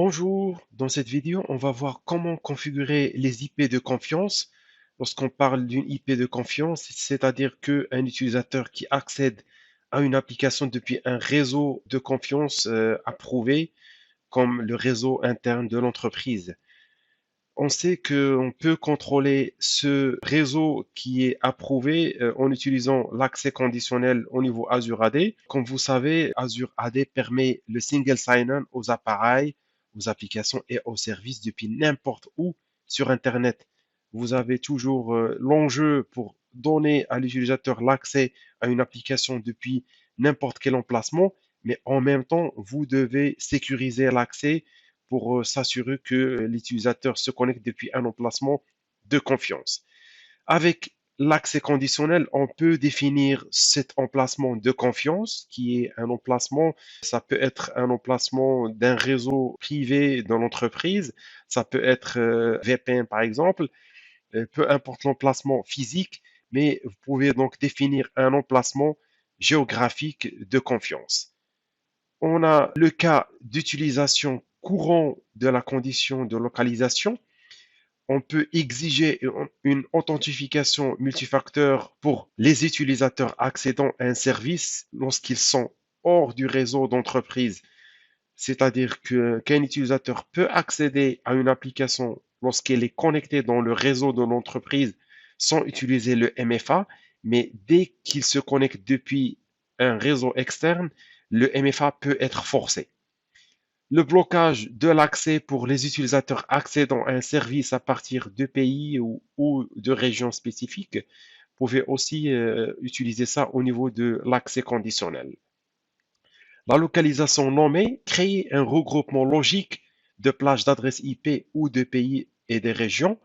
Bonjour, dans cette vidéo, on va voir comment configurer les IP de confiance. Lorsqu'on parle d'une IP de confiance, c'est-à-dire qu'un utilisateur qui accède à une application depuis un réseau de confiance approuvé, comme le réseau interne de l'entreprise. On sait qu'on peut contrôler ce réseau qui est approuvé en utilisant l'accès conditionnel au niveau Azure AD. Comme vous savez, Azure AD permet le single sign-on aux appareils, aux applications et aux services depuis n'importe où sur Internet. Vous avez toujours l'enjeu pour donner à l'utilisateur l'accès à une application depuis n'importe quel emplacement, mais en même temps, vous devez sécuriser l'accès pour s'assurer que l'utilisateur se connecte depuis un emplacement de confiance. Avec l'accès conditionnel, on peut définir cet emplacement de confiance qui est un emplacement, ça peut être un emplacement d'un réseau privé dans l'entreprise, ça peut être VPN par exemple, peu importe l'emplacement physique, mais vous pouvez donc définir un emplacement géographique de confiance. On a le cas d'utilisation courant de la condition de localisation. On peut exiger une authentification multifacteur pour les utilisateurs accédant à un service lorsqu'ils sont hors du réseau d'entreprise. C'est-à-dire qu'un utilisateur peut accéder à une application lorsqu'elle est connectée dans le réseau de l'entreprise sans utiliser le MFA, mais dès qu'il se connecte depuis un réseau externe, le MFA peut être forcé. Le blocage de l'accès pour les utilisateurs accédant à un service à partir de pays ou de régions spécifiques. Vous pouvez aussi utiliser ça au niveau de l'accès conditionnel. La localisation nommée crée un regroupement logique de plages d'adresses IP ou de pays et des régions.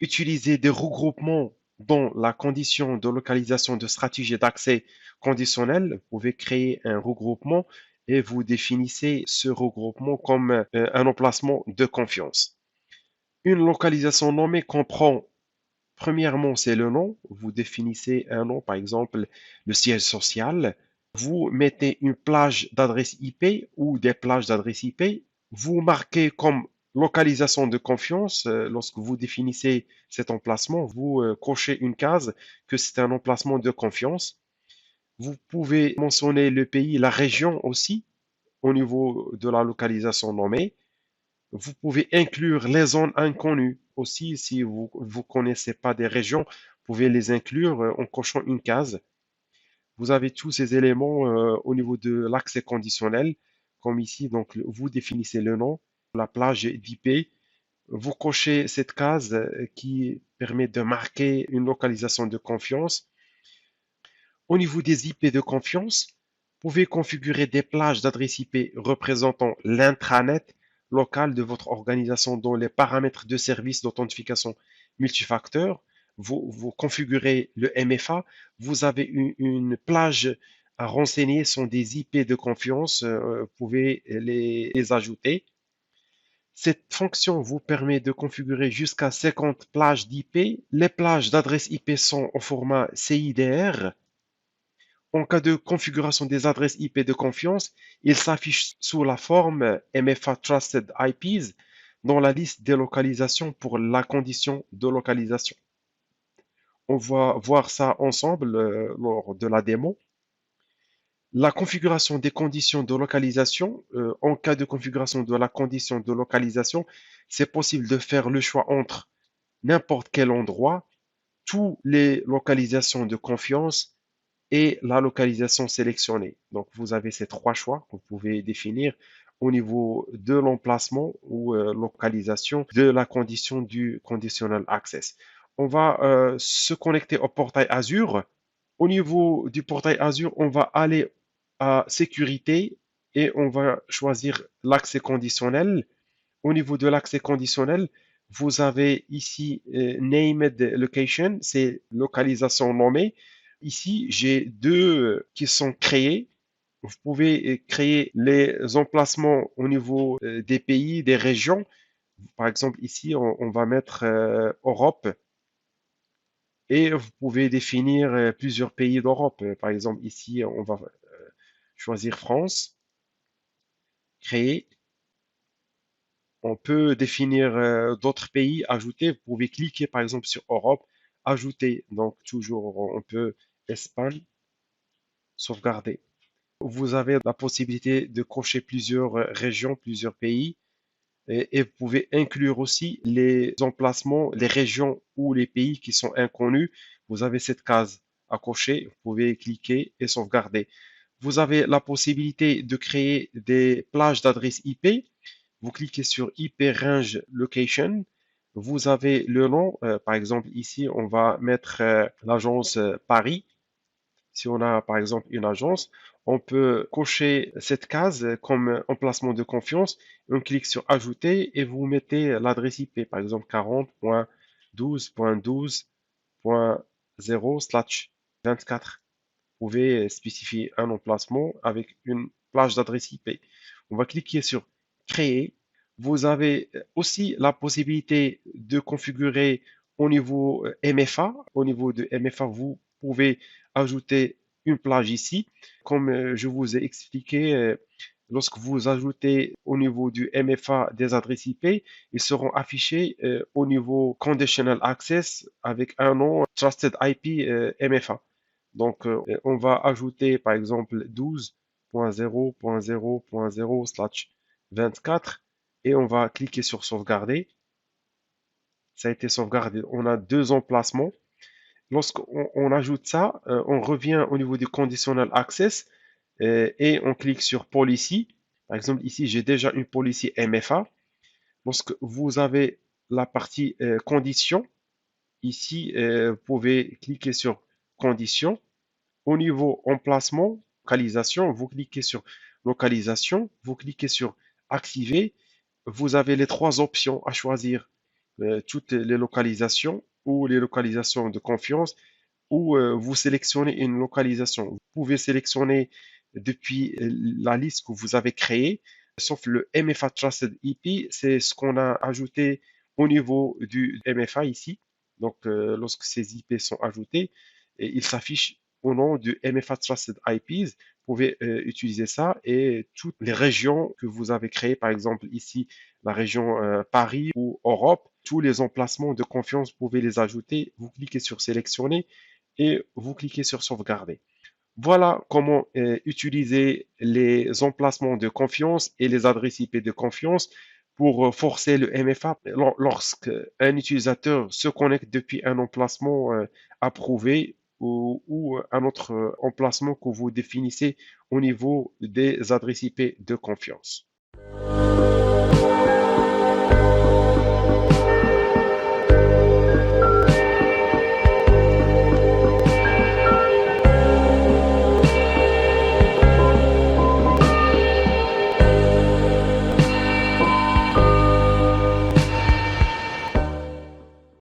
Utiliser des regroupements dans la condition de localisation de stratégie d'accès conditionnel. Vous pouvez créer un regroupement et vous définissez ce regroupement comme un emplacement de confiance. Une localisation nommée comprend, premièrement, c'est le nom. Vous définissez un nom, par exemple, le siège social. Vous mettez une plage d'adresse IP ou des plages d'adresse IP. Vous marquez comme localisation de confiance. Lorsque vous définissez cet emplacement, vous cochez une case que c'est un emplacement de confiance. Vous pouvez mentionner le pays, la région aussi au niveau de la localisation nommée. Vous pouvez inclure les zones inconnues aussi. Si vous ne connaissez pas des régions, vous pouvez les inclure en cochant une case. Vous avez tous ces éléments au niveau de l'accès conditionnel, comme ici. Donc, vous définissez le nom, la plage d'IP. Vous cochez cette case qui permet de marquer une localisation de confiance. Au niveau des IP de confiance, vous pouvez configurer des plages d'adresse IP représentant l'intranet local de votre organisation dans les paramètres de service d'authentification multifacteur. Vous configurez le MFA. Vous avez une plage à renseigner sont des IP de confiance. Vous pouvez les ajouter. Cette fonction vous permet de configurer jusqu'à 50 plages d'IP. Les plages d'adresse IP sont au format CIDR. En cas de configuration des adresses IP de confiance, ils s'affichent sous la forme MFA Trusted IPs dans la liste des localisations pour la condition de localisation. On va voir ça ensemble lors de la démo. La configuration des conditions de localisation. En cas de configuration de la condition de localisation, c'est possible de faire le choix entre n'importe quel endroit, toutes les localisations de confiance et la localisation sélectionnée. Donc, vous avez ces trois choix que vous pouvez définir au niveau de l'emplacement ou localisation de la condition du conditional access. On va se connecter au portail Azure. Au niveau du portail Azure, on va aller à sécurité et on va choisir l'accès conditionnel. Au niveau de l'accès conditionnel, vous avez ici Named Location, c'est localisation nommée. Ici, j'ai deux qui sont créés. Vous pouvez créer les emplacements au niveau des pays, des régions. Par exemple, ici, on va mettre Europe et vous pouvez définir plusieurs pays d'Europe. Par exemple, ici, on va choisir France, créer. On peut définir d'autres pays, ajouter. Vous pouvez cliquer par exemple sur Europe, ajouter. Donc toujours, on peut Espagne, sauvegarder. Vous avez la possibilité de cocher plusieurs régions, plusieurs pays. Et vous pouvez inclure aussi les emplacements, les régions ou les pays qui sont inconnus. Vous avez cette case à cocher. Vous pouvez cliquer et sauvegarder. Vous avez la possibilité de créer des plages d'adresses IP. Vous cliquez sur IP Range Location. Vous avez le nom. Par exemple, ici, on va mettre l'agence Paris. Si on a par exemple une agence, on peut cocher cette case comme emplacement de confiance. On clique sur Ajouter et vous mettez l'adresse IP, par exemple 40.12.12.0/24. Vous pouvez spécifier un emplacement avec une plage d'adresse IP. On va cliquer sur Créer. Vous avez aussi la possibilité de configurer au niveau MFA. Au niveau de MFA, vous pouvez ajouter une plage ici. Comme je vous ai expliqué, lorsque vous ajoutez au niveau du MFA des adresses IP, ils seront affichés au niveau Conditional Access avec un nom Trusted IP MFA. Donc, on va ajouter par exemple 12.0.0.0/24 et on va cliquer sur sauvegarder. Ça a été sauvegardé. On a deux emplacements. Lorsqu'on ajoute ça, on revient au niveau du conditional access et on clique sur policy. Par exemple, ici, j'ai déjà une policy MFA. Lorsque vous avez la partie conditions, ici, vous pouvez cliquer sur conditions. Au niveau emplacement, localisation, vous cliquez sur localisation, vous cliquez sur activer. Vous avez les trois options à choisir, toutes les localisations ou les localisations de confiance ou vous sélectionnez une localisation. Vous pouvez sélectionner depuis la liste que vous avez créée, sauf le MFA Trusted IP, c'est ce qu'on a ajouté au niveau du MFA ici. Donc, lorsque ces IP sont ajoutés, ils s'affichent au nom du MFA Trusted IPs. Vous pouvez utiliser ça et toutes les régions que vous avez créées, par exemple ici, la région Paris ou Europe, tous les emplacements de confiance, vous pouvez les ajouter. Vous cliquez sur sélectionner et vous cliquez sur sauvegarder. Voilà comment utiliser les emplacements de confiance et les adresses IP de confiance pour forcer le MFA lorsque un utilisateur se connecte depuis un emplacement approuvé ou un autre emplacement que vous définissez au niveau des adresses IP de confiance.